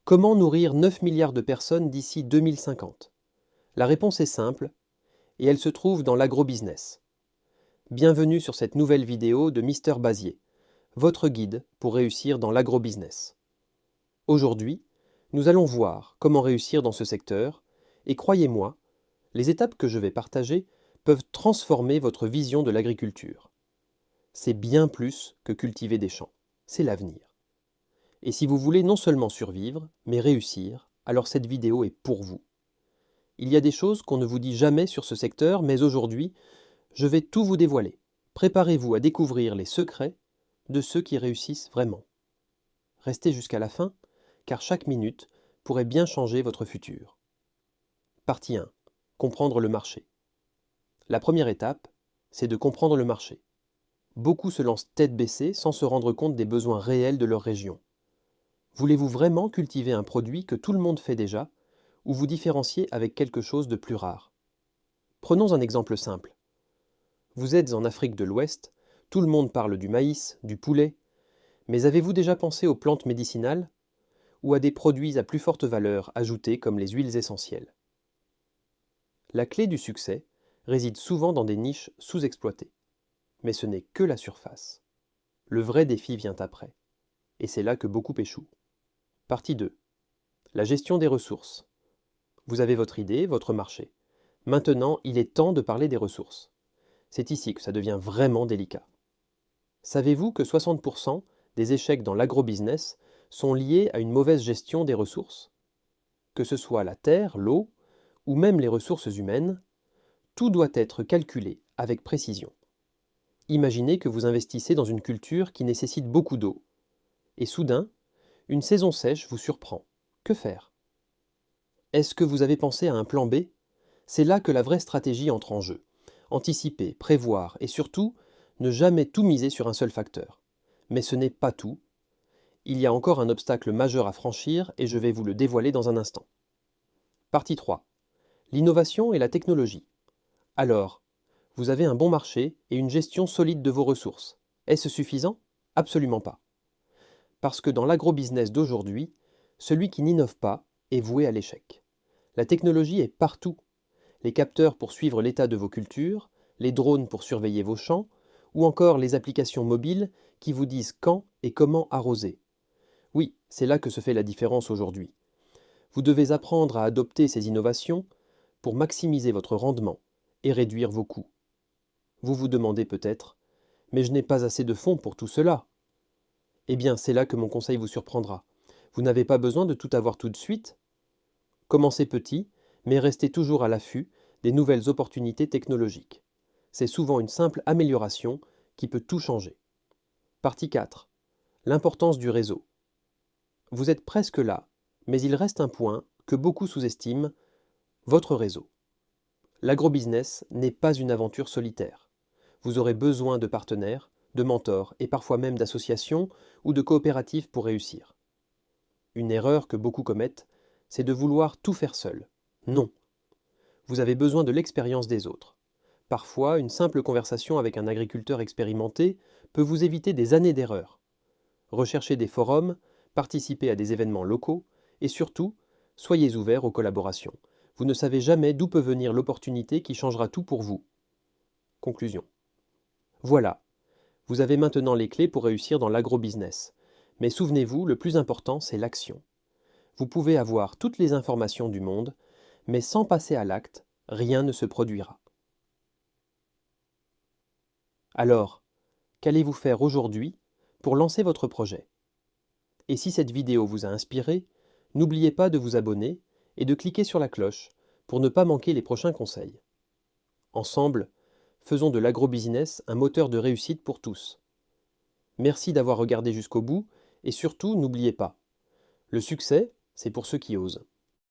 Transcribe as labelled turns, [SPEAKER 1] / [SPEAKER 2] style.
[SPEAKER 1] Comment nourrir 9 milliards de personnes d'ici 2050? La réponse est simple, et elle se trouve dans l'agrobusiness. Bienvenue sur cette nouvelle vidéo de Mister Bazier, votre guide pour réussir dans l'agrobusiness. Aujourd'hui, nous allons voir comment réussir dans ce secteur, et croyez-moi, les étapes que je vais partager peuvent transformer votre vision de l'agriculture. C'est bien plus que cultiver des champs, c'est l'avenir. Et si vous voulez non seulement survivre, mais réussir, alors cette vidéo est pour vous. Il y a des choses qu'on ne vous dit jamais sur ce secteur, mais aujourd'hui, je vais tout vous dévoiler. Préparez-vous à découvrir les secrets de ceux qui réussissent vraiment. Restez jusqu'à la fin, car chaque minute pourrait bien changer votre futur. Partie 1. Comprendre le marché. La première étape, c'est de comprendre le marché. Beaucoup se lancent tête baissée sans se rendre compte des besoins réels de leur région. Voulez-vous vraiment cultiver un produit que tout le monde fait déjà, ou vous différencier avec quelque chose de plus rare? Prenons un exemple simple. Vous êtes en Afrique de l'Ouest, tout le monde parle du maïs, du poulet, mais avez-vous déjà pensé aux plantes médicinales ou à des produits à plus forte valeur ajoutée comme les huiles essentielles? La clé du succès réside souvent dans des niches sous-exploitées. Mais ce n'est que la surface. Le vrai défi vient après, et c'est là que beaucoup échouent. Partie 2. La gestion des ressources. Vous avez votre idée, votre marché. Maintenant, il est temps de parler des ressources. C'est ici que ça devient vraiment délicat. Savez-vous que 60% des échecs dans l'agrobusiness sont liés à une mauvaise gestion des ressources? Que ce soit la terre, l'eau, ou même les ressources humaines, tout doit être calculé avec précision. Imaginez que vous investissez dans une culture qui nécessite beaucoup d'eau. Et soudain, une saison sèche vous surprend. Que faire? Est-ce que vous avez pensé à un plan B? C'est là que la vraie stratégie entre en jeu. Anticiper, prévoir et surtout, ne jamais tout miser sur un seul facteur. Mais ce n'est pas tout. Il y a encore un obstacle majeur à franchir et je vais vous le dévoiler dans un instant. Partie 3. L'innovation et la technologie. Alors, vous avez un bon marché et une gestion solide de vos ressources. Est-ce suffisant? Absolument pas. Parce que dans l'agrobusiness d'aujourd'hui, celui qui n'innove pas est voué à l'échec. La technologie est partout. Les capteurs pour suivre l'état de vos cultures, les drones pour surveiller vos champs, ou encore les applications mobiles qui vous disent quand et comment arroser. Oui, c'est là que se fait la différence aujourd'hui. Vous devez apprendre à adopter ces innovations pour maximiser votre rendement et réduire vos coûts. Vous vous demandez peut-être, mais je n'ai pas assez de fonds pour tout cela. Eh bien, c'est là que mon conseil vous surprendra. Vous n'avez pas besoin de tout avoir tout de suite. Commencez petit, mais restez toujours à l'affût des nouvelles opportunités technologiques. C'est souvent une simple amélioration qui peut tout changer. Partie 4. L'importance du réseau. Vous êtes presque là, mais il reste un point que beaucoup sous-estiment, votre réseau. L'agrobusiness n'est pas une aventure solitaire. Vous aurez besoin de partenaires, de mentors et parfois même d'associations ou de coopératives pour réussir. Une erreur que beaucoup commettent, c'est de vouloir tout faire seul. Non. Vous avez besoin de l'expérience des autres. Parfois, une simple conversation avec un agriculteur expérimenté peut vous éviter des années d'erreurs. Recherchez des forums, participez à des événements locaux et surtout, soyez ouverts aux collaborations. Vous ne savez jamais d'où peut venir l'opportunité qui changera tout pour vous. Conclusion. Voilà, vous avez maintenant les clés pour réussir dans l'agrobusiness. Mais souvenez-vous, le plus important, c'est l'action. Vous pouvez avoir toutes les informations du monde, mais sans passer à l'acte, rien ne se produira. Alors, qu'allez-vous faire aujourd'hui pour lancer votre projet? Et si cette vidéo vous a inspiré, n'oubliez pas de vous abonner et de cliquer sur la cloche pour ne pas manquer les prochains conseils. Ensemble, faisons de l'agrobusiness un moteur de réussite pour tous. Merci d'avoir regardé jusqu'au bout et surtout, n'oubliez pas, le succès, c'est pour ceux qui osent.